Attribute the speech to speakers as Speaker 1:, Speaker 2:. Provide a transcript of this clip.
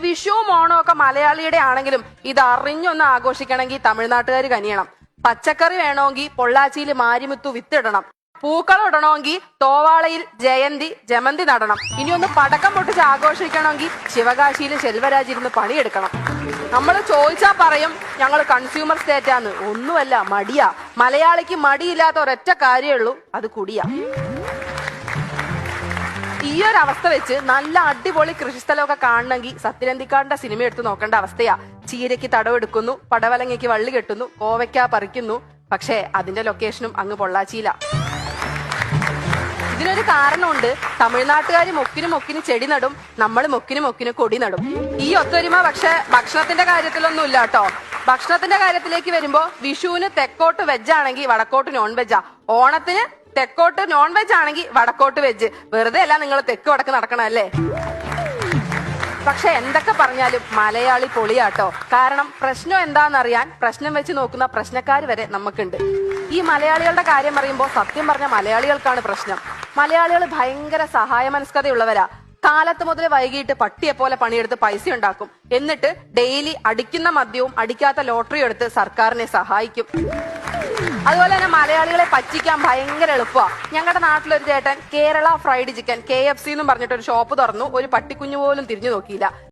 Speaker 1: വിഷുവും ഓണവും ഒക്കെ മലയാളിയുടെ ആണെങ്കിലും ഇത് അറിഞ്ഞൊന്ന് ആഘോഷിക്കണമെങ്കിൽ തമിഴ്നാട്ടുകാർ കനിയണം. പച്ചക്കറി വേണമെങ്കിൽ പൊള്ളാച്ചിയിൽ മാരിമുത്തു വിത്തിടണം. പൂക്കളം ഇടണമെങ്കിൽ തോവാളയിൽ ജയന്തി ജമന്തി നടണം. ഇനിയൊന്ന് പടക്കം പൊട്ടിച്ച് ആഘോഷിക്കണമെങ്കിൽ ശിവകാശിയിൽ ശെൽവരാജ് ഇരുന്ന് പണിയെടുക്കണം. നമ്മൾ ചോദിച്ചാ പറയും ഞങ്ങൾ കൺസ്യൂമർ സ്റ്റേറ്റാന്ന്. ഒന്നുമല്ല, മടിയാ. മലയാളിക്ക് മടിയില്ലാത്ത ഒരൊറ്റ കാര്യമുള്ളൂ, അത് കുടിയാ. ഈ ഒരു അവസ്ഥ വെച്ച് നല്ല അടിപൊളി കൃഷിസ്ഥലമൊക്കെ കാണണമെങ്കിൽ സത്യനന്ദിക്കാടിന്റെ സിനിമ എടുത്ത് നോക്കേണ്ട അവസ്ഥയാ. ചീരയ്ക്ക് തടവെടുക്കുന്നു, പടവലങ്ങയ്ക്ക് വള്ളി കെട്ടുന്നു, കോവയ്ക്ക പറിക്കുന്നു. പക്ഷേ അതിന്റെ ലൊക്കേഷനും അങ്ങ് പൊള്ളാച്ചിയില. ഇതിനൊരു കാരണമുണ്ട്. തമിഴ്നാട്ടുകാർ മൊക്കിന് ചെടി നടും, നമ്മൾ മൊക്കിന് കൊടി നടും. ഈ ഒത്തൊരുമ പക്ഷെ ഭക്ഷണത്തിന്റെ കാര്യത്തിലൊന്നും ഇല്ല കേട്ടോ. ഭക്ഷണത്തിന്റെ കാര്യത്തിലേക്ക് വരുമ്പോ വിഷുവിന് തെക്കോട്ട് വെജ് ആണെങ്കിൽ വടക്കോട്ട് നോൺ വെജാ. ഓണത്തിന് തെക്കോട്ട് നോൺ വെജ് ആണെങ്കിൽ വടക്കോട്ട് വെജ്. വെറുതെ അല്ല നിങ്ങൾ തെക്ക് വടക്ക് നടക്കണല്ലേ. പക്ഷെ എന്തൊക്കെ പറഞ്ഞാലും മലയാളി പൊളിയാട്ടോ. കാരണം പ്രശ്നം എന്താണെന്നറിയാൻ പ്രശ്നം വെച്ച് നോക്കുന്ന പ്രശ്നക്കാർ വരെ നമുക്കുണ്ട്. ഈ മലയാളികളുടെ കാര്യം പറയുമ്പോൾ സത്യം പറഞ്ഞ മലയാളികൾക്കാണ് പ്രശ്നം. മലയാളികൾ ഭയങ്കര സഹായ മനസ്കതയുള്ളവരാ. കാലത്ത് മുതൽ വൈകിട്ട് പട്ടിയെ പോലെ പണിയെടുത്ത് പൈസ ഉണ്ടാക്കും. എന്നിട്ട് ഡെയിലി അടിക്കുന്ന മദ്യവും അടിക്കാത്ത ലോട്ടറിയും എടുത്ത് സർക്കാരിനെ സഹായിക്കും. അതുപോലെ തന്നെ മലയാളികളെ പറ്റിക്കാൻ ഭയങ്കര എളുപ്പമാണ്. ഞങ്ങളുടെ നാട്ടിലൊരു ചേട്ടൻ കേരള ഫ്രൈഡ് ചിക്കൻ KFC എന്നും പറഞ്ഞിട്ട് ഒരു ഷോപ്പ് തുറന്നു. ഒരു പട്ടിക്കുഞ്ഞു പോലും തിരിഞ്ഞു നോക്കിയില്ല.